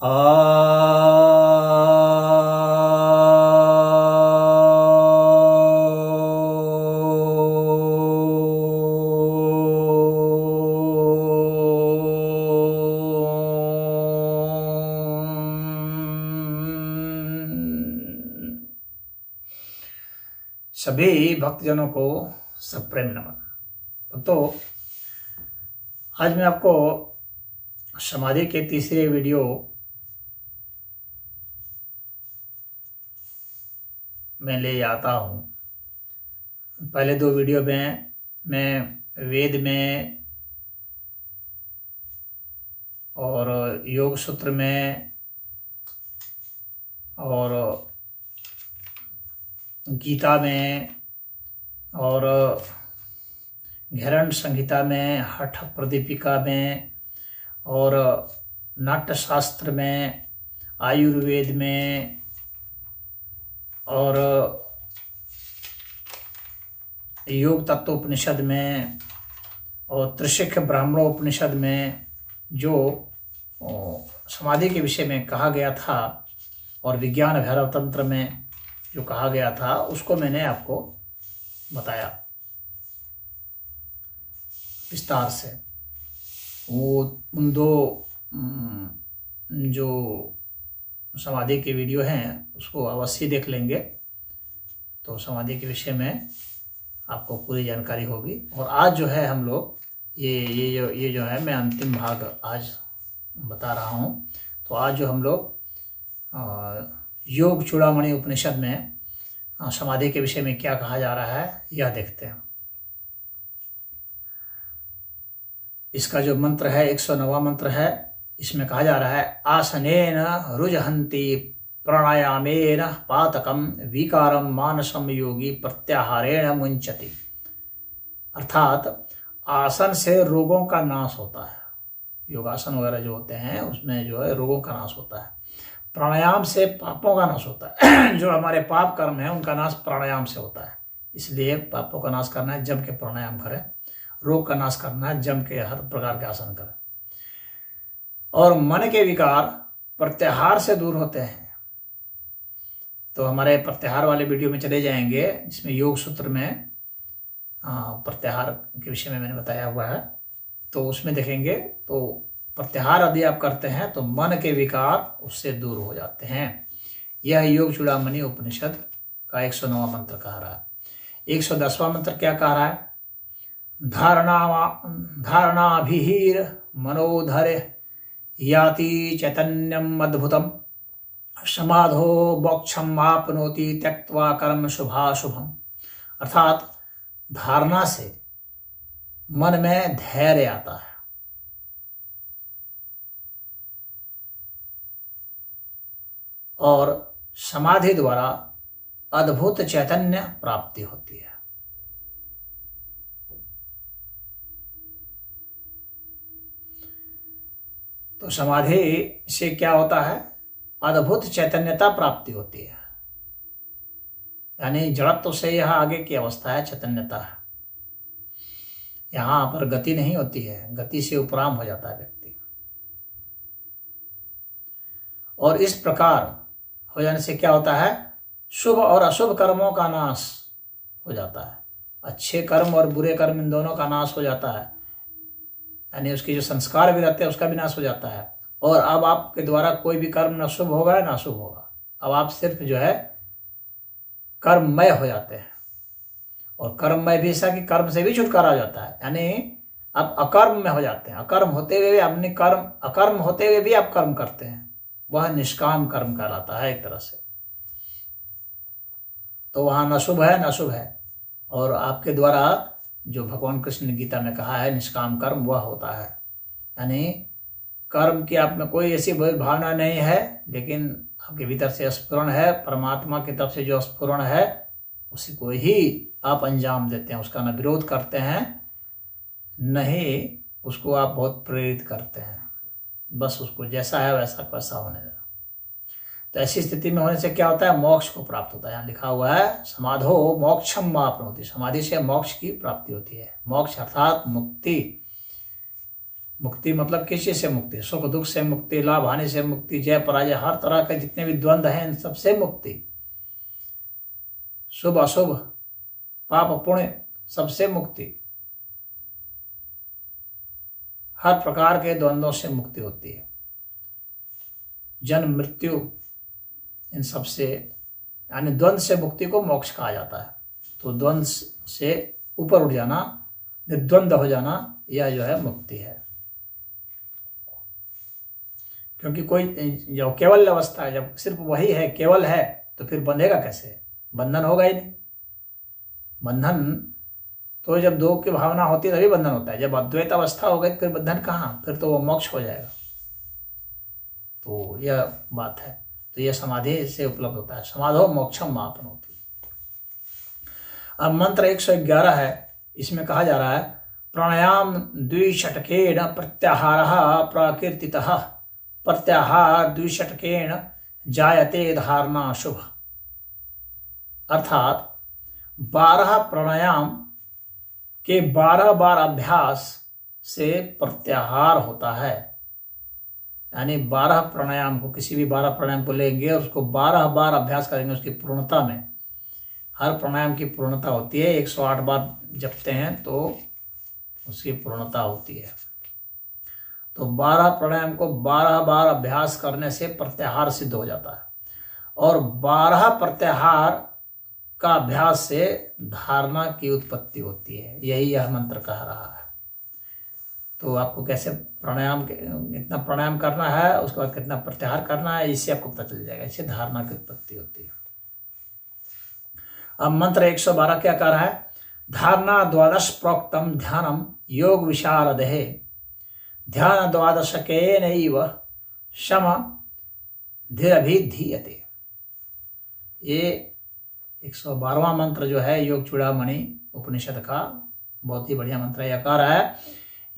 आ सभी भक्तजनों को सप्रेम नमन। तो आज मैं आपको समाधि के तीसरे वीडियो में ले आता हूँ। पहले दो वीडियो में मैं वेद में और योग सूत्र में और गीता में और घेरण संहिता में, हठ प्रदीपिका में और नाट्य शास्त्र में, आयुर्वेद में और योग तत्वोपनिषद में और त्रिशिख ब्राह्मणोपनिषद में जो समाधि के विषय में कहा गया था और विज्ञान भैरव तंत्र में जो कहा गया था उसको मैंने आपको बताया विस्तार से। वो उन दो जो समाधि के वीडियो हैं उसको अवश्य देख लेंगे तो समाधि के विषय में आपको पूरी जानकारी होगी। और आज जो है हम लोग ये जो है मैं अंतिम भाग आज बता रहा हूँ। तो आज जो हम लोग योग चूड़ामणि उपनिषद में समाधि के विषय में क्या कहा जा रहा है यह देखते हैं। इसका जो मंत्र है 109वां मंत्र है। इसमें कहा जा रहा है आसनेन रुजहन्ति प्राणायामेन पातकम विकारम मानसम योगी प्रत्याहारेण मुंचति। अर्थात आसन से रोगों का नाश होता है। योगासन वगैरह जो होते हैं उसमें जो है रोगों का नाश होता है। प्राणायाम से पापों का नाश होता है। जो हमारे पाप कर्म है उनका नाश प्राणायाम से होता है। इसलिए पापों का नाश करना है, जम के प्राणायाम करें। रोग का नाश करना है, जम के हर प्रकार के आसन करें। और मन के विकार प्रत्याहार से दूर होते हैं। तो हमारे प्रत्याहार वाले वीडियो में चले जाएंगे जिसमें योग सूत्र में प्रत्याहार के विषय में मैंने बताया हुआ है। तो उसमें देखेंगे तो प्रत्याहार यदि आप करते हैं तो मन के विकार उससे दूर हो जाते हैं। यह योग चूड़ामणि उपनिषद का 109वां मंत्र कह रहा है। 110वां मंत्र क्या कह रहा है? धारणाभिहीर मनोधर याति चैतन्यम अद्भुतम समाधो मोक्षम आपनोति त्यक्त्वा कर्म शुभाशुभम। अर्थात धारणा से मन में धैर्य आता है और समाधि द्वारा अद्भुत चैतन्य प्राप्ति होती है। तो समाधि से क्या होता है? अद्भुत चैतन्यता प्राप्ति होती है। यानी जड़त्व से यह आगे की अवस्था है, चैतन्यता है। यहां पर गति नहीं होती है, गति से उपराम हो जाता है व्यक्ति। और इस प्रकार हो जाने से क्या होता है? शुभ और अशुभ कर्मों का नाश हो जाता है। अच्छे कर्म और बुरे कर्म इन दोनों का नाश हो जाता है। यानी उसके जो संस्कार भी रहते हैं उसका भी नाश हो जाता है। और अब आपके द्वारा कोई भी कर्म न शुभ होगा न अशुभ होगा। अब आप सिर्फ जो है कर्ममय हो जाते हैं। और कर्ममय भी ऐसा कि कर्म से भी छुटकारा हो जाता है। यानी आप अकर्म में हो जाते हैं। अकर्म होते हुए भी अपने अकर्म होते हुए भी आप कर्म करते हैं। वह निष्काम कर्म कहलाता है एक तरह से। तो वहाँ न शुभ है न अशुभ है। और आपके द्वारा जो भगवान कृष्ण ने गीता में कहा है निष्काम कर्म वह होता है। यानी कर्म की आप में कोई ऐसी भावना नहीं है, लेकिन आपके भीतर से स्फुरण है। परमात्मा की तरफ से जो स्फुरण है उसी को ही आप अंजाम देते हैं। उसका न विरोध करते हैं न ही उसको आप बहुत प्रेरित करते हैं। बस उसको जैसा है वैसा वैसा होने देना। तो ऐसी स्थिति में होने से क्या होता है? मोक्ष को प्राप्त होता है। यहाँ लिखा हुआ है समाधो मोक्षम आपनोति। समाधि से मोक्ष की प्राप्ति होती है। मोक्ष अर्थात मुक्ति। मुक्ति मतलब किस चीज से मुक्ति? सुख दुख से मुक्ति, लाभ हानि से मुक्ति, जय पराजय, हर तरह के जितने भी द्वंद्व हैं इन सबसे मुक्ति, शुभ अशुभ, पाप पुण्य, सबसे मुक्ति, हर प्रकार के द्वंद्वों से मुक्ति होती है। जन्म मृत्यु इन सबसे, यानी द्वंद्व से मुक्ति को मोक्ष कहा जाता है। तो द्वंद्व से ऊपर उठ जाना, निर्द्वंद हो जाना, यह जो है मुक्ति है। क्योंकि कोई जो केवल अवस्था है, जब सिर्फ वही है, केवल है, तो फिर बंधेगा कैसे? बंधन होगा ही नहीं। बंधन तो जब दो की भावना होती है तभी बंधन होता है। जब अद्वैत अवस्था हो गई फिर बंधन कहाँ? फिर तो वो मोक्ष हो जाएगा। तो यह बात है। तो यह समाधि से उपलब्ध होता है। समाधो मोक्षम आपनोति। अब मंत्र 111 है, इसमें कहा जा रहा है प्राणायाम द्विषटकेन प्रत्याहारः प्रकीर्तितः प्रत्याहार द्विषटकेन जायते धारणा शुभ। अर्थात 12 प्राणायाम के 12 बार अभ्यास से प्रत्याहार होता है। यानी 12 प्राणायाम को, किसी भी 12 प्राणायाम को लेंगे और उसको 12 बार अभ्यास करेंगे उसकी पूर्णता में। हर प्राणायाम की पूर्णता होती है, 108 बार जपते हैं तो उसकी पूर्णता होती है। तो 12 प्राणायाम को 12 बार अभ्यास करने से प्रत्याहार सिद्ध हो जाता है। और 12 प्रत्याहार का अभ्यास से धारणा की उत्पत्ति होती है। यही यह मंत्र कह रहा है। तो आपको कैसे प्राणायाम, कितना प्राणायाम करना है, उसके बाद कितना प्रत्याहार करना है, इससे आपको पता चल जाएगा। इससे धारणा की उत्पत्ति होती है। अब मंत्र 112 क्या कह रहा है? धारणा द्वादश प्रोक्तम ध्यानम योग विशारदे ध्यान द्वादशकेनैव शम धीरभिधीयते। ये 112वां मंत्र जो है योग चूड़ामणि उपनिषद का बहुत ही बढ़िया मंत्र है। यह कह रहा है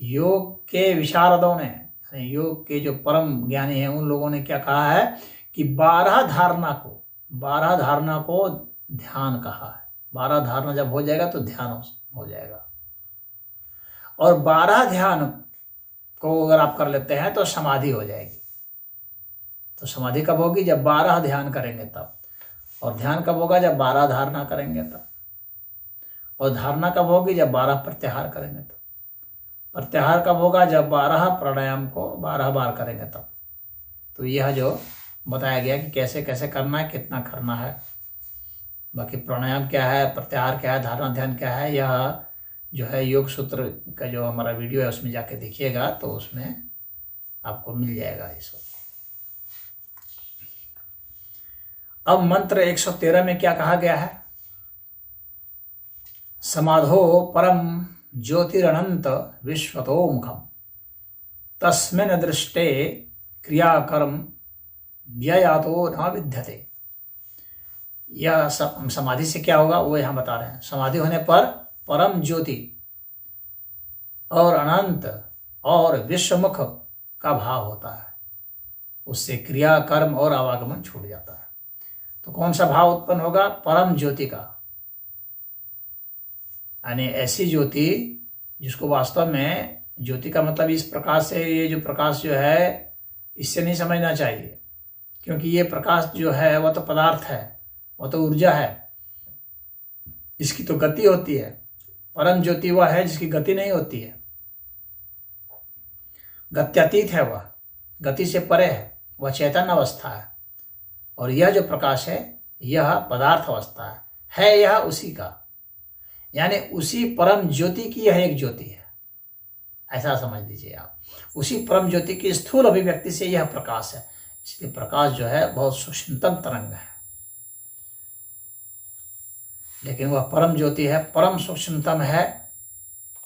योग के विशारदों ने, यानी योग के जो परम ज्ञानी हैं उन लोगों ने क्या कहा है कि 12 धारणा को ध्यान कहा है। 12 धारणा जब हो जाएगा तो ध्यान हो जाएगा। और 12 ध्यान को अगर आप कर लेते हैं तो समाधि हो जाएगी। तो समाधि कब होगी? जब 12 ध्यान करेंगे तब। और ध्यान कब होगा? जब 12 धारणा करेंगे तब। और धारणा कब होगी? जब 12 प्रत्याहार करेंगे तब। प्रत्याहार कब होगा? जब 12 प्राणायाम को 12 बार करेंगे तब। तो यह जो बताया गया कि कैसे कैसे करना है, कितना करना है। बाकी प्राणायाम क्या है, प्रत्याहार क्या है, धारणा ध्यान क्या है, यह जो है योग सूत्र का जो हमारा वीडियो है उसमें जाके देखिएगा तो उसमें आपको मिल जाएगा ये सब। अब मंत्र 113 में क्या कहा गया है? समाधो परम ज्योतिरनंत विश्वतोमुखम तस्मिन् दृष्टे क्रियाकर्म व्ययातो न विद्यते। यह समाधि से क्या होगा वो यहाँ बता रहे हैं। समाधि होने पर परम ज्योति और अनंत और विश्वमुख का भाव होता है। उससे क्रिया कर्म और आवागमन छूट जाता है। तो कौन सा भाव उत्पन्न होगा? परम ज्योति का, यानी ऐसी ज्योति जिसको वास्तव में, ज्योति का मतलब इस प्रकाश से, ये जो प्रकाश जो है इससे नहीं समझना चाहिए, क्योंकि ये प्रकाश जो है वह तो पदार्थ है, वह तो ऊर्जा है, इसकी तो गति होती है। परम ज्योति वह है जिसकी गति नहीं होती है, गत्यातीत है, वह गति से परे है, वह चैतन्य अवस्था है। और यह जो प्रकाश है यह पदार्थ अवस्था है यह उसी का, यानी उसी परम ज्योति की यह एक ज्योति है, ऐसा समझ लीजिए आप। उसी परम ज्योति की स्थूल अभिव्यक्ति से यह प्रकाश है। इसलिए प्रकाश जो है बहुत सूक्ष्मतम तरंग है, लेकिन वह परम ज्योति है, परम सूक्ष्मतम है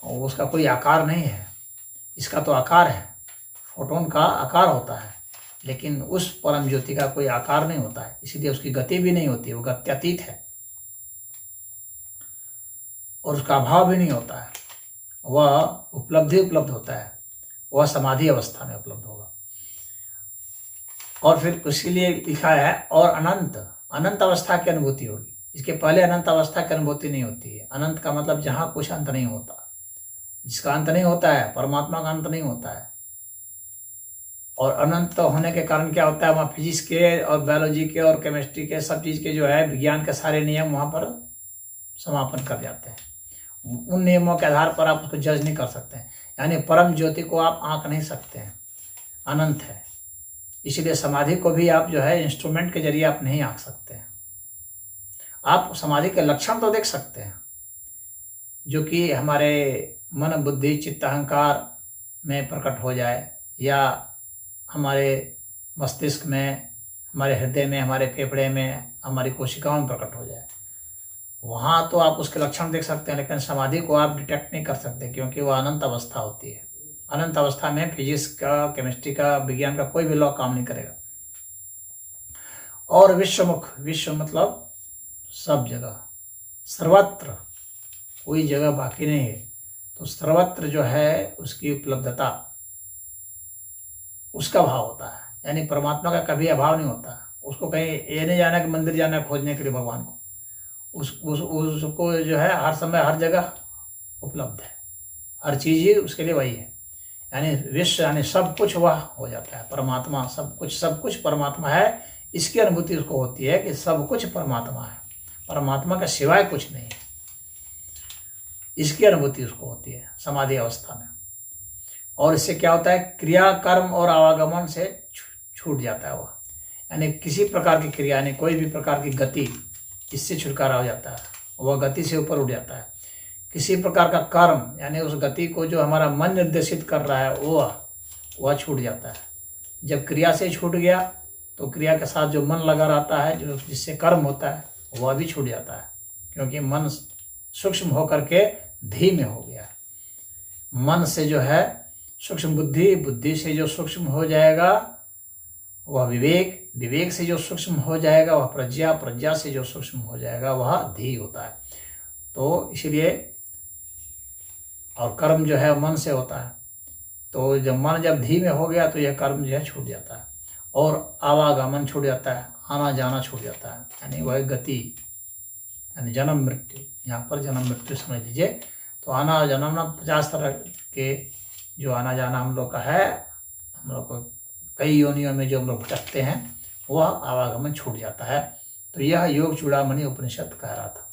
और उसका कोई आकार नहीं है। इसका तो आकार है, फोटोन का आकार होता है, लेकिन उस परम ज्योति का कोई आकार नहीं होता है, इसीलिए उसकी गति भी नहीं होती, वो गत्यातीत है और उसका अभाव भी नहीं होता है। वह उपलब्ध होता है, वह समाधि अवस्था में उपलब्ध होगा। और फिर उसके लिए लिखा है और अनंत अवस्था की अनुभूति होगी। इसके पहले अनंत अवस्था की अनुभूति नहीं होती है। अनंत का मतलब जहाँ कुछ अंत नहीं होता, जिसका अंत नहीं होता है, परमात्मा का अंत नहीं होता है। और अनंत होने के कारण क्या होता है, वहाँ फिजिक्स के और बायोलॉजी के और केमिस्ट्री के सब चीज़ के जो है विज्ञान के सारे नियम वहाँ पर समापन कर जाते हैं। उन नियमों के आधार पर आप उसको जज नहीं कर सकते हैं, यानी परम ज्योति को आप आंक नहीं सकते हैं, अनंत है। इसीलिए समाधि को भी आप जो है इंस्ट्रूमेंट के जरिए आप नहीं आंक सकते हैं। आप समाधि के लक्षण तो देख सकते हैं, जो कि हमारे मन बुद्धि चित्त अहंकार में प्रकट हो जाए, या हमारे मस्तिष्क में, हमारे हृदय में, हमारे फेफड़े में, हमारी कोशिकाओं में प्रकट हो जाए। वहाँ तो आप उसके लक्षण देख सकते हैं, लेकिन समाधि को आप डिटेक्ट नहीं कर सकते, क्योंकि वह अनंत अवस्था होती है। अनंत अवस्था में फिजिक्स का, केमिस्ट्री का, विज्ञान का कोई भी लॉ काम नहीं करेगा। और विश्वमुख, विश्व मतलब सब जगह, सर्वत्र, कोई जगह बाकी नहीं है। तो सर्वत्र जो है उसकी उपलब्धता, उसका भाव होता है, यानी परमात्मा का कभी अभाव नहीं होता। उसको कहीं ये नहीं जाना कि मंदिर जाना है खोजने के लिए भगवान को, उसको जो है हर समय हर जगह उपलब्ध है, हर चीज़ ही उसके लिए वही है। यानी विश्व यानी सब कुछ वह हो जाता है, परमात्मा सब कुछ परमात्मा है। इसकी अनुभूति उसको होती है कि सब कुछ परमात्मा है, परमात्मा का सिवाय कुछ नहीं है। इसकी अनुभूति उसको होती है समाधि अवस्था में। और इससे क्या होता है, क्रिया कर्म और आवागमन से छूट जाता है वह, यानी किसी प्रकार की क्रिया, यानी कोई भी प्रकार की गति, इससे छुटकारा हो जाता है, वह गति से ऊपर उठ जाता है। किसी प्रकार का कर्म, यानी उस गति को जो हमारा मन निर्देशित कर रहा है वह छूट जाता है। जब क्रिया से छूट गया तो क्रिया के साथ जो मन लगा रहता है, जो जिससे कर्म होता है, वह भी छूट जाता है, क्योंकि मन सूक्ष्म होकर के धीमे हो गया है। मन से जो है सूक्ष्म बुद्धि, बुद्धि से जो सूक्ष्म हो जाएगा वह विवेक, विवेक से जो सूक्ष्म हो जाएगा वह प्रज्ञा, प्रज्ञा से जो सूक्ष्म हो जाएगा वह धी होता है। तो इसीलिए, और कर्म जो है मन से होता है। तो जब धीमे हो गया तो यह कर्म जो है छूट जाता है, और आवागमन छूट जाता है, आना जाना छूट जाता है, यानी वह गति, यानी जन्म मृत्यु, यहाँ पर जन्म मृत्यु समझ लीजिए। तो आना जन्म 50 तरह के जो आना जाना हम लोग का है, हम लोग को कई योनियों में जो हम लोग भटकते हैं, वह आवागमन छूट जाता है। तो यह योग चूड़ामणि उपनिषद कह रहा था।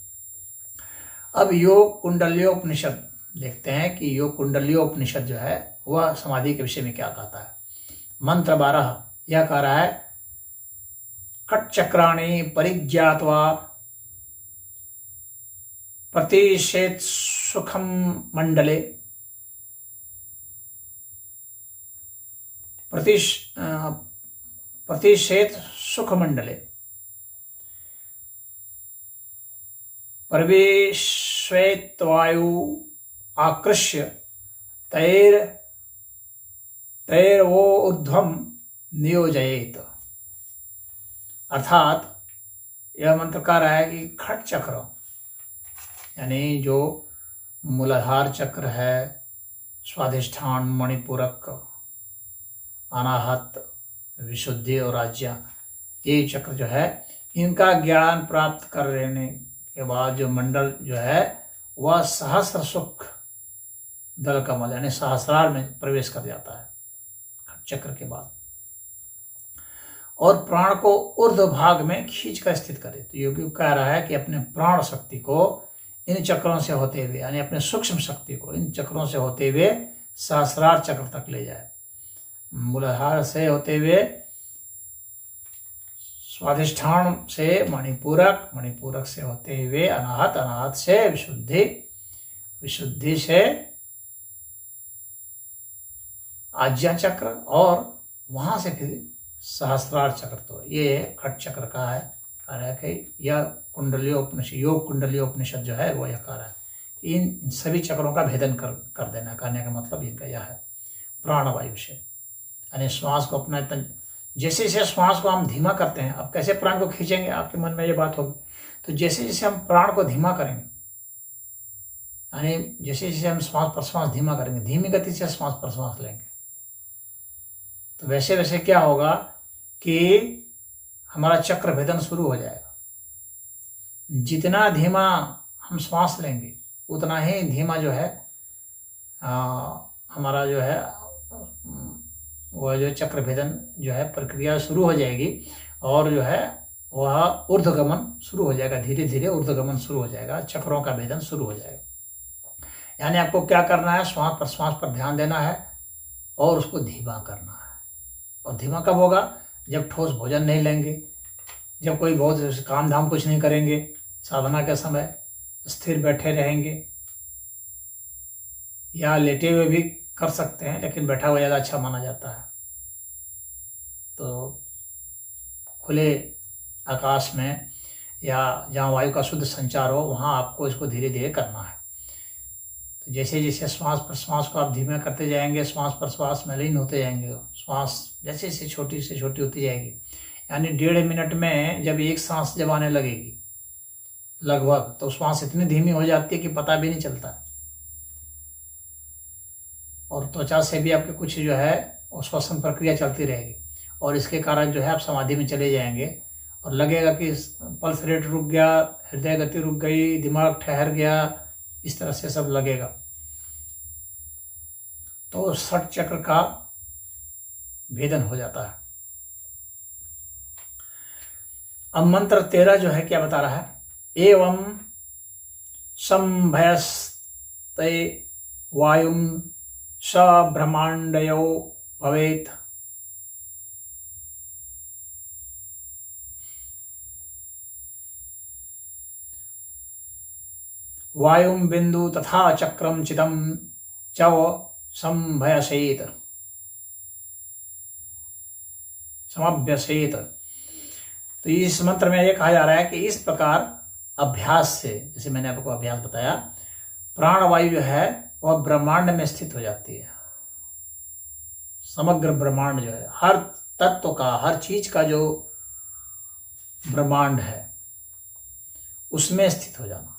अब योग कुंडल्योपनिषद देखते हैं कि योग कुंडल्योपनिषद जो है वह समाधि के विषय में क्या कहता है। मंत्र 12 यह कह रहा है, खट चक्राणि परिज्ञात्वा प्रतिशेत सुखम मंडले, प्रतिशेत सुख मंडले परवेश्वेत्वायु आकृष्य तैर्वो ऊर्ध्वम नियोजयेत। अर्थात यह मंत्र कह रहा है कि खट चक्र, यानी जो मूलाधार चक्र है, स्वाधिष्ठान, मणिपूरक, अनाहत, विशुद्धि और राज्य, ये चक्र जो है, इनका ज्ञान प्राप्त कर लेने के बाद जो मंडल जो है वह सहस्र सुख दल कमल, यानी सहस्रार में प्रवेश कर जाता है चक्र के बाद, और प्राण को ऊर्ध्व भाग में खींच कर स्थित करे। तो योगी कह रहा है कि अपने प्राण शक्ति को इन चक्रों से होते हुए, यानी अपने सूक्ष्म शक्ति को इन चक्रों से होते हुए सहस्रार चक्र तक ले जाए। मूलाधार से होते हुए स्वाधिष्ठान से मणिपूरक, मणिपूरक से होते हुए अनाहत, अनाहत से विशुद्धि, विशुद्धि से आज्ञा चक्र, और वहां से फिर सहस्रार चक्र। तो ये खट चक्र का है, कह रहा है कि यह कुंडलियोपनिषद, योग कुंडलियोपनिषद जो है वो यह कह रहा है इन सभी चक्रों का भेदन कर देना। कहने का मतलब इनका यह है प्राणवायु से, यानी श्वास को अपना, जैसे जैसे श्वास को हम धीमा करते हैं, अब कैसे प्राण को खींचेंगे, आपके मन में ये बात होगी। तो जैसे जैसे हम प्राण को धीमा करेंगे, यानी जैसे जैसे हम श्वास प्रश्वास धीमा करेंगे, धीमी गति से श्वास प्रश्वास लेंगे, तो वैसे वैसे क्या होगा कि हमारा चक्र भेदन शुरू हो जाएगा। जितना धीमा हम श्वास लेंगे उतना ही धीमा जो है हमारा जो है वह जो चक्र भेदन जो है प्रक्रिया शुरू हो जाएगी और जो है वह ऊर्ध्वगमन शुरू हो जाएगा, धीरे धीरे ऊर्ध्वगमन शुरू हो जाएगा, चक्रों का भेदन शुरू हो जाएगा। यानी आपको क्या करना है, श्वास प्रश्वास पर ध्यान देना है और उसको धीमा करना है। और धीमा कब होगा, जब ठोस भोजन नहीं लेंगे, जब कोई बहुत काम धाम कुछ नहीं करेंगे, साधना के समय स्थिर बैठे रहेंगे या लेटे हुए भी कर सकते हैं, लेकिन बैठा हुआ ज़्यादा अच्छा माना जाता है। तो खुले आकाश में या जहाँ वायु का शुद्ध संचार हो वहाँ आपको इसको धीरे धीरे करना है। तो जैसे जैसे श्वास प्रश्वास को आप धीमे करते जाएंगे, श्वास प्रश्वास में लीन होते जाएंगे, श्वास जैसे जैसे छोटी से छोटी होती जाएगी। यानी 1.5 मिनट में जब एक सांस जब आने लगेगी लगभग, तो श्वास इतनी धीमी हो जाती है कि पता भी नहीं चलता। और त्वचा से भी आपके कुछ जो है श्वसन प्रक्रिया चलती रहेगी और इसके कारण जो है आप समाधि में चले जाएंगे और लगेगा कि पल्स रेट रुक गया, हृदय गति रुक गई, दिमाग ठहर गया, इस तरह से सब लगेगा। तो षट चक्र का भेदन हो जाता है। अब मंत्र 13 जो है क्या बता रहा है, एवं संभयस्ते वायुं स ब्रह्मांडयो भवेत्। वायुं बिंदु तथा चक्रम चिदम चव संभयसेत समभ्यसेत। तो इस मंत्र में ये कहा जा रहा है कि इस प्रकार अभ्यास से, जैसे मैंने आपको अभ्यास बताया, प्राणवायु जो है वह ब्रह्मांड में स्थित हो जाती है। समग्र ब्रह्मांड जो है, हर तत्व का, हर चीज का जो ब्रह्मांड है उसमें स्थित हो जाना।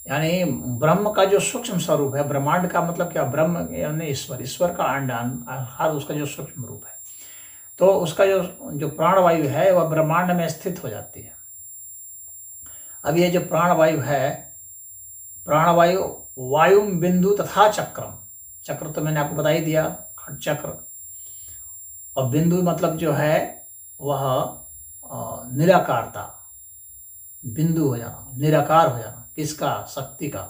यानी ब्रह्म का जो सूक्ष्म स्वरूप है, ब्रह्मांड का मतलब क्या, ब्रह्म यानी ईश्वर, ईश्वर का हर उसका जो सूक्ष्म रूप है, तो उसका जो प्राणवायु है वह ब्रह्मांड में स्थित हो जाती है। अब ये जो प्राणवायु है, प्राणवायु वायु बिंदु तथा चक्रम, चक्र तो मैंने आपको बता ही दिया, खट चक्र, और बिंदु मतलब जो है वह निराकारता, बिंदु हो जाना, निराकार हो जाना, किसका, शक्ति का।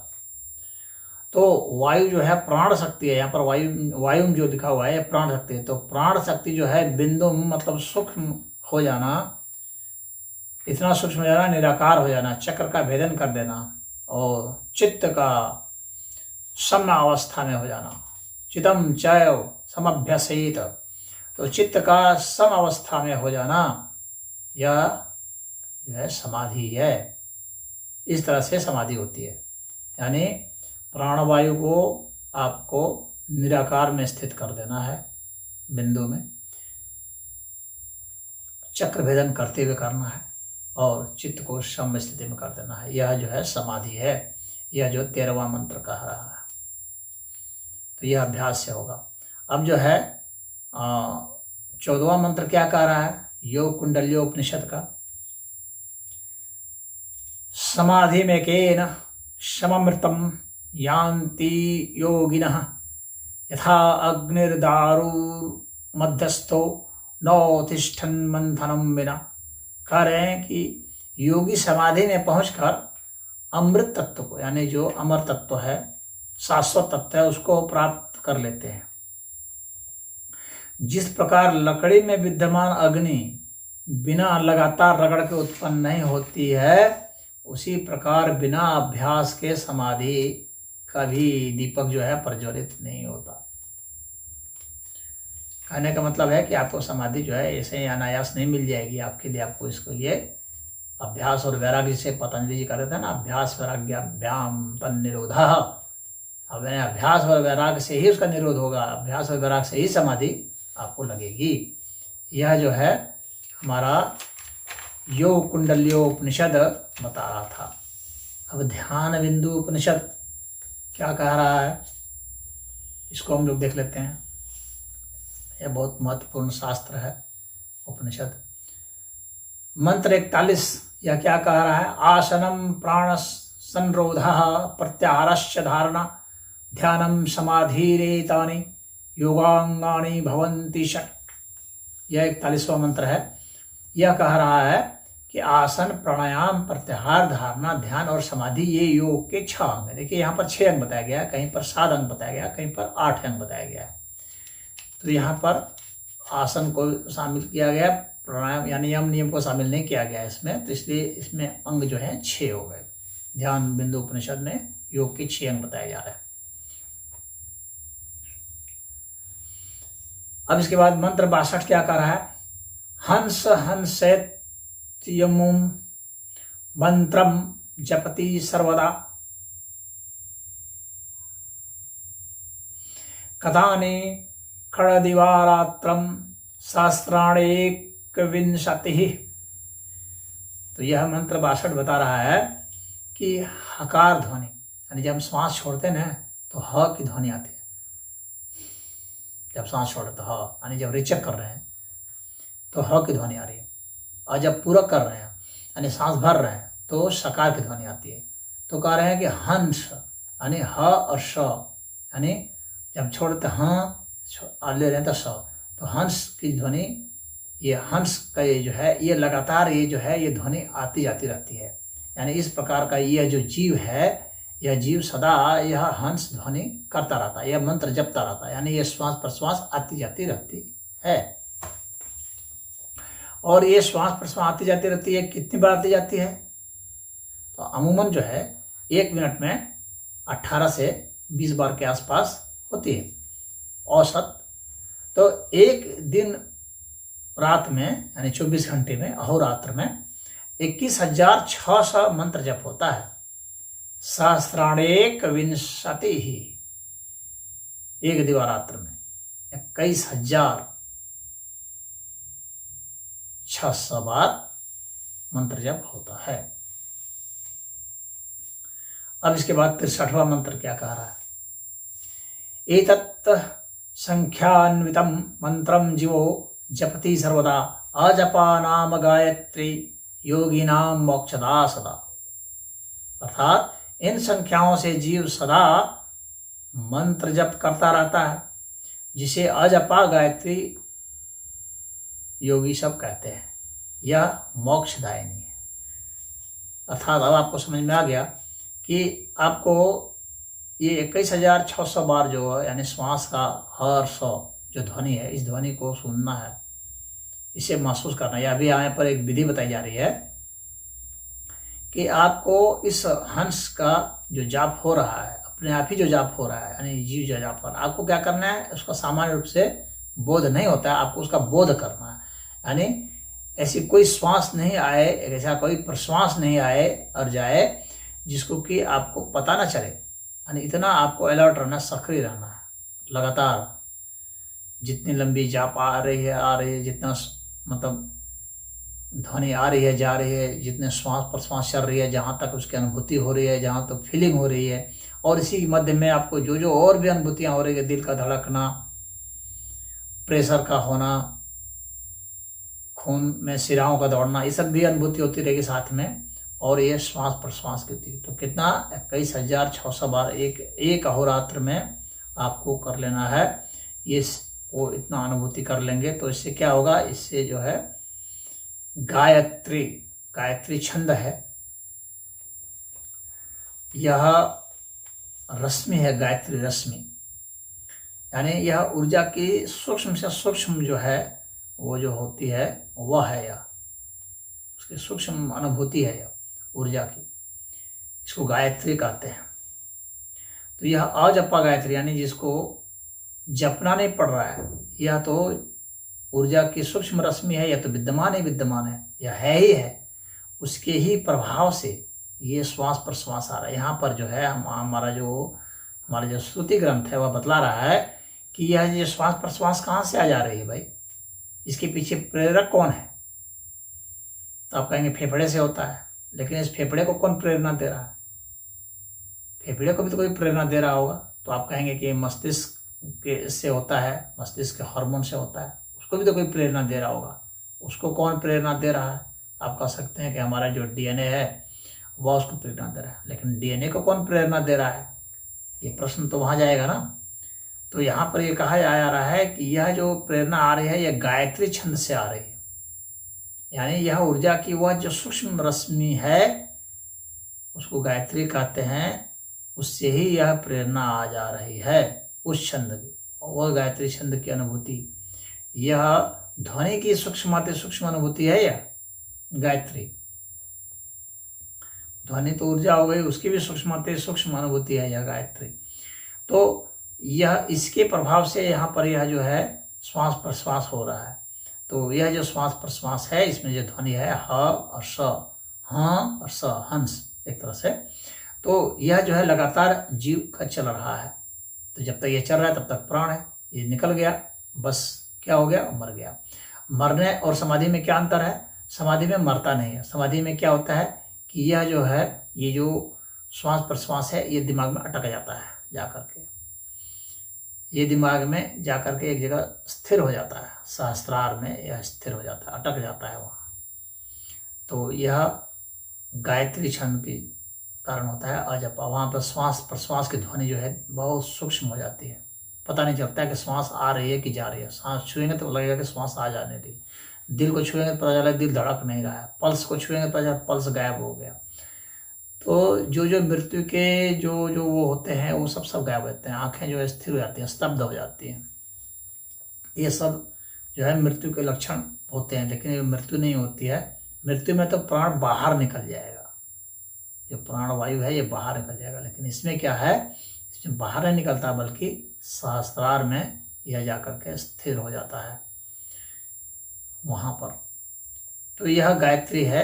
तो वायु जो है प्राण शक्ति है, यहाँ पर वायु जो लिखा हुआ है प्राण शक्ति है। तो प्राण शक्ति जो है बिंदु मतलब सूक्ष्म हो जाना, इतना सूक्ष्म हो जाना, निराकार हो जाना, चक्र का भेदन कर देना और चित्त का सम अवस्था में हो जाना, चितम चैव समभ्यसेत। तो चित्त का सम अवस्था में हो जाना यह जो है समाधि है। इस तरह से समाधि होती है। यानी प्राणवायु को आपको निराकार में स्थित कर देना है, बिंदु में चक्र भेदन करते हुए करना है और चित्त को सम स्थिति में कर देना है। यह जो है समाधि है, यह जो 13वां मंत्र कह रहा है। तो यह अभ्यास से होगा। अब जो है 14वां मंत्र क्या कह रहा है, योग कुंडल्यो उपनिषद का, समाधि में केन सममृतम यान्ति योगिनः यथा अग्निर्दारु मध्यस्थो नौतिष्ठन् मंथनम बिना। कह रहे हैं कि योगी समाधि में पहुंचकर अमृत तत्व को, यानी जो अमर तत्व है, शाश्वत तत्व है, उसको प्राप्त कर लेते हैं। जिस प्रकार लकड़ी में विद्यमान अग्नि बिना लगातार रगड़ के उत्पन्न नहीं होती है, उसी प्रकार बिना अभ्यास के समाधि कभी दीपक जो है प्रज्वलित नहीं होता। कहने का मतलब है कि आपको समाधि जो है ऐसे ही अनायास नहीं मिल जाएगी आपके लिए। आपको इसके लिए अभ्यास और वैराग्य से, पतंजलि जी कहते हैं ना, अभ्यास वैराग्याभ्याम तन निरोधा। अब अभ्यास और वैराग्य से ही उसका निरोध होगा, अभ्यास और वैराग्य से ही समाधि आपको लगेगी। यह जो है हमारा योग कुंडल्यो उपनिषद बता रहा था। अब ध्यान बिंदु उपनिषद क्या कह रहा है, इसको हम लोग देख लेते हैं। यह बहुत महत्वपूर्ण शास्त्र है उपनिषद। मंत्र 41 यह क्या कह रहा है, आसनम प्राण संरोधः प्रत्याहारश्च धारणा ध्यानं समाधिरेतानि योगांगानि भवन्ति षट्। यह 41वां मंत्र है। यह कह रहा है कि आसन, प्राणायाम, प्रत्याहार, धारणा, ध्यान और समाधि ये योग के 6 अंग है। देखिए यहाँ पर 6 अंग बताया गया है, कहीं पर 7 अंग बताया गया, कहीं पर 8 अंग बताया गया है। तो यहाँ पर आसन को शामिल किया गया, प्राणायाम यानी यम नियम को शामिल नहीं किया गया इसमें, तो इसलिए इसमें अंग जो है 6 हो गए। ध्यान बिंदु उपनिषद में योग के 6 अंग बताए जा रहे हैं। अब इसके बाद मंत्र 62 क्या कर रहा है? हंस हंसैत्यमुं मंत्रम जपति सर्वदा कथानि खड़दिवारात्रम सहस्राण्येकविंशतिः। तो यह मंत्र 62 बता रहा है कि हकार ध्वनि, यानी जब हम श्वास छोड़ते हैं ना तो ह की ध्वनि आती है। जब सांस छोड़ते तो ह, यानी जब रिचक कर रहे हैं तो ह की ध्वनि आ रही है, और जब पूरक कर रहे हैं यानी सांस भर रहे हैं तो सकार की ध्वनि आती है। तो कह रहे हैं कि हंस यानी ह और स, यानी जब छोड़ते हाँ और ले रहे हैं तो स, तो हंस की ध्वनि, ये हंस का ये जो है ये लगातार ये जो है ये ध्वनि आती जाती रहती है। यानी इस प्रकार का यह जो जीव है, यह जीव सदा यह हंस ध्वनि करता रहता है, यह मंत्र जपता रहता है, यानी यह श्वास प्रश्वास आती जाती रहती है। और ये श्वास प्रश्वास आती जाती रहती है, कितनी बार आती जाती है? तो अमूमन जो है 1 मिनट में 18 से 20 बार के आसपास होती है औसत। तो एक दिन रात में यानी 24 घंटे में अहोरात्र में 21,600 मंत्र जप होता है। सहस्राण्येकविंशतिः, एक दिवारात्र में 21,600 बार मंत्र जप होता है। अब इसके बाद 63वां मंत्र क्या कह रहा है? एतत् संख्यान्वितं मंत्रम जीवो जपति सर्वदा अजपा नाम गायत्री योगिनां मोक्षदा सदा। अर्थात इन संख्याओं से जीव सदा मंत्र जप करता रहता है, जिसे अजपा गायत्री योगी सब कहते हैं। यह मोक्षदायिनी है। अर्थात अब आपको समझ में आ गया कि आपको ये 21,600 बार जो है यानी श्वास का हर सौ जो ध्वनि है, इस ध्वनि को सुनना है, इसे महसूस करना है। अभी यहाँ पर एक विधि बताई जा रही है कि आपको इस हंस का जो जाप हो रहा है, अपने आप ही जो जाप हो रहा है, यानी जीव जो जाप कर रहा है, आपको क्या करना है? उसका सामान्य रूप से बोध नहीं होता है, आपको उसका बोध करना है। यानी ऐसी कोई श्वास नहीं आए, ऐसा कोई प्रश्वास नहीं आए और जाए जिसको कि आपको पता ना चले। यानी इतना आपको अलर्ट रहना, सक्रिय रहना है लगातार। जितनी लंबी जाप आ रही है, जितना मतलब ध्वनि आ रही है जा रही है, जितने श्वास प्रश्वास चल रही है, जहाँ तक उसकी अनुभूति हो रही है, जहाँ तक फीलिंग हो रही है, और इसी मध्य में आपको जो जो और भी अनुभूतियाँ हो रही है, दिल का धड़कना, प्रेशर का होना, खून में सिराओं का दौड़ना, ये सब भी अनुभूति होती रहेगी साथ में। और ये श्वास प्रश्वास की थी। तो कितना 21,600 बार एक अहोरात्र में आपको कर लेना है। ये वो इतना अनुभूति कर लेंगे तो इससे क्या होगा? इससे जो है गायत्री छंद है, यह रश्मि है, गायत्री रश्मि, यानी यह ऊर्जा की सूक्ष्म से सूक्ष्म जो है वो जो होती है वह है, यह उसकी सूक्ष्म अनुभूति है यह ऊर्जा की। इसको गायत्री कहते हैं। तो यह अजपा गायत्री यानी जिसको जपना नहीं पड़ रहा है, यह तो ऊर्जा की सूक्ष्म रश्मि है, यह तो विद्यमान ही विद्यमान है, यह है ही है। उसके ही प्रभाव से ये श्वास प्रश्वास आ रहा है। यहाँ पर जो है हमारा जो श्रुति ग्रंथ है वह बतला रहा है कि यह जो श्वास प्रश्वास कहाँ से आ जा रही है भाई, इसके पीछे प्रेरक कौन है? तो आप कहेंगे फेफड़े से होता है, लेकिन इस फेफड़े को कौन प्रेरणा दे रहा है? फेफड़े को भी तो कोई प्रेरणा दे रहा होगा। तो आप कहेंगे कि मस्तिष्क के से होता है, मस्तिष्क के हार्मोन से होता है, उसको भी तो कोई प्रेरणा दे रहा होगा। उसको कौन प्रेरणा दे रहा है? आप कह सकते हैं कि हमारा जो DNA है वह उसको प्रेरणा दे रहा है। लेकिन डीएनए को कौन प्रेरणा दे रहा है, ये प्रश्न तो वहां जाएगा ना। तो यहाँ पर ये कहा जा रहा है कि यह जो प्रेरणा आ रही है यह गायत्री छंद से आ रही है, यानी यह ऊर्जा की वह जो सूक्ष्म रश्मि है उसको गायत्री कहते हैं, उससे ही यह प्रेरणा आ जा रही है उस छंद की, वह गायत्री छंद की अनुभूति। यह ध्वनि की सूक्ष्म सूक्ष्म अनुभूति है यह गायत्री। ध्वनि तो ऊर्जा हो गई, उसकी भी सूक्ष्म अनुभूति है यह गायत्री। तो यह इसके प्रभाव से यहाँ पर यह जो है श्वास प्रश्वास हो रहा है। तो यह जो श्वास प्रश्वास है इसमें जो ध्वनि है ह और स, हाँ और स, हंस एक तरह से। तो यह जो है लगातार जीव का चल रहा है। तो जब तक ये चल रहा है तब तक प्राण है, ये निकल गया बस क्या हो गया, मर गया। मरने और समाधि में क्या अंतर है, समाधि में मरता नहीं है। समाधि में क्या होता है कि यह जो है ये जो श्वास प्रश्वास है ये दिमाग में अटक जाता है, जाकर के ये दिमाग में जाकर के एक जगह स्थिर हो जाता है, सहस्त्रार में यह स्थिर हो जाता है, अटक जाता है वहाँ। तो यह गायत्री छंद के कारण होता है अजपा। वहाँ पर श्वास प्रश्वास की ध्वनि जो है बहुत सूक्ष्म हो जाती है, पता नहीं चलता है कि श्वास आ रही है कि जा रही है। सांस छुएंगे तो लगेगा कि श्वास आ जाने दी, दिल को छुएंगे तो पता चला दिल धड़क नहीं रहा है, पल्स को छुएंगे तो पता चला पल्स गायब हो गया। तो जो मृत्यु के जो वो होते हैं वो सब गायब होते हैं। आंखें जो है स्थिर हो जाती हैं, स्तब्ध हो जाती हैं। ये सब जो है मृत्यु के लक्षण होते हैं, लेकिन ये मृत्यु नहीं होती है। मृत्यु में तो प्राण बाहर निकल जाएगा, जो प्राण वायु है ये बाहर निकल जाएगा। लेकिन इसमें क्या है, इसमें बाहर नहीं निकलता बल्कि सहस्त्रार में यह जाकर के स्थिर हो जाता है वहाँ पर। तो यह गायत्री है।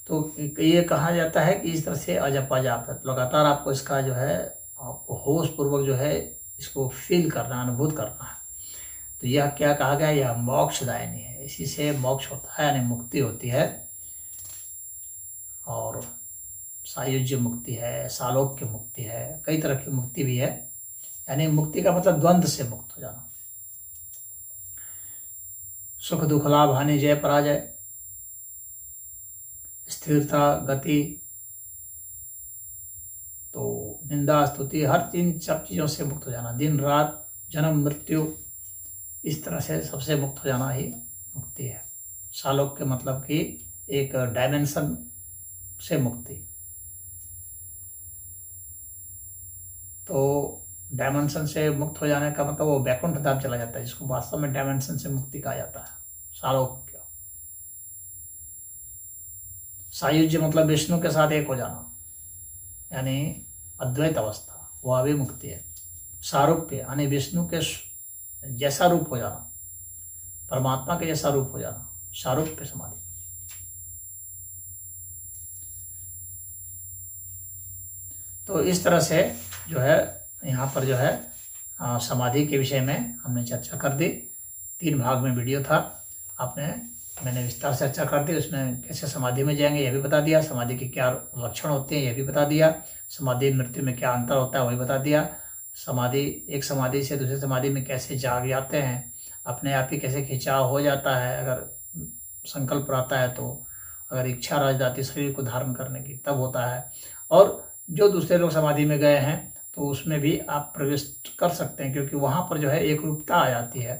तो ये कहा जाता है कि इस तरह से अजपा जाप है। तो लगातार आपको इसका जो है आपको होश पूर्वक जो है इसको फील करना, अनुभूत करना है। तो यह क्या कहा गया, यह मोक्षदायिनी है, इसी से मोक्ष होता है यानी मुक्ति होती है। और सायुज्य मुक्ति है, सालोक्य मुक्ति है, कई तरह की मुक्ति भी है। यानी मुक्ति का मतलब द्वंद्व से मुक्त हो जाना, सुख दुख लाभ हानि जय पराजय, स्थिरता गति, तो निंदा स्तुति, हर सब चीज़ों से मुक्त हो जाना, दिन रात जन्म मृत्यु, इस तरह से सबसे मुक्त हो जाना ही मुक्ति है। सालोक्य मतलब कि एक डायमेंशन से मुक्ति। तो डायमेंशन से मुक्त हो जाने का मतलब वो वैकुंठ धाम चला जाता है, जिसको वास्तव में डायमेंशन से मुक्ति कहा जाता है, सालोक्य। सायुज्य मतलब विष्णु के साथ एक हो जाना, यानी अद्वैत अवस्था, वह भी मुक्ति है। सारूप्य यानी विष्णु के जैसा रूप हो जाना, परमात्मा के जैसा रूप हो जाना, सारूप्य समाधि। तो इस तरह से जो है यहाँ पर जो है समाधि के विषय में हमने चर्चा कर दी। 3 भाग में वीडियो था, मैंने विस्तार से चर्चा कर दी। उसमें कैसे समाधि में जाएंगे यह भी बता दिया, समाधि के क्या लक्षण होते हैं यह भी बता दिया, समाधि मृत्यु में क्या अंतर होता है वही बता दिया, समाधि एक समाधि से दूसरे समाधि में कैसे जाग जाते हैं, अपने आप ही कैसे खिंचाव हो जाता है अगर संकल्प रहता है, तो अगर इच्छा रह जाती है शरीर को धारण करने की तब होता है। और जो दूसरे लोग समाधि में गए हैं तो उसमें भी आप प्रवेश कर सकते हैं, क्योंकि वहाँ पर जो है एक रूपता आ जाती है।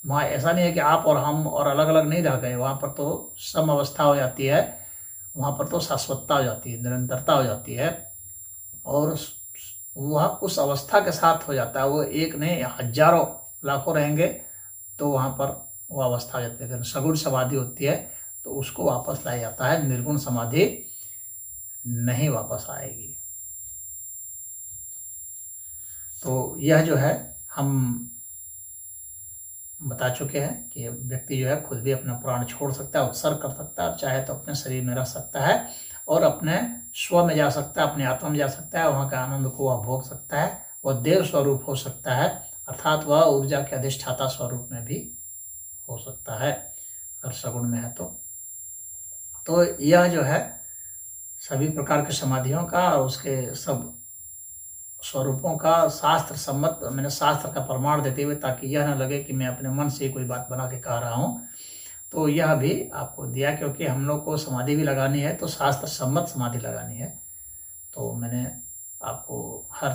वहाँ ऐसा नहीं है कि आप और हम और अलग अलग नहीं रह गए, वहाँ पर तो सम अवस्था हो जाती है, वहाँ पर तो शाश्वतता हो जाती है, निरंतरता हो जाती है, और वह उस अवस्था के साथ हो जाता है। वो एक नहीं हजारों लाखों रहेंगे तो वहाँ पर वो अवस्था हो जाती है। फिर सगुण समाधि होती है तो उसको वापस लाया जाता है, निर्गुण समाधि नहीं वापस आएगी। तो यह जो है हम बता चुके हैं कि व्यक्ति जो है खुद भी अपना प्राण छोड़ सकता है, उत्सर्ग कर सकता है, और चाहे तो अपने शरीर में रह सकता है और अपने स्व में जा सकता है, अपने आत्मा में जा सकता है, वहाँ के आनंद को वह भोग सकता है, वह देव स्वरूप हो सकता है, अर्थात वह ऊर्जा के अधिष्ठाता स्वरूप में भी हो सकता है अगर सगुण में है तो यह जो है सभी प्रकार के समाधियों का और उसके सब स्वरूपों का शास्त्र सम्मत, मैंने शास्त्र का प्रमाण देते हुए, ताकि यह न लगे कि मैं अपने मन से कोई बात बना के कह रहा हूँ, तो यह भी आपको दिया। क्योंकि हम लोग को समाधि भी लगानी है तो शास्त्र सम्मत समाधि लगानी है, तो मैंने आपको हर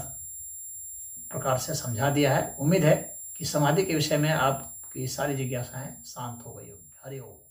प्रकार से समझा दिया है। उम्मीद है कि समाधि के विषय में आपकी सारी जिज्ञासाएं शांत हो गई होगी। हरि ओम।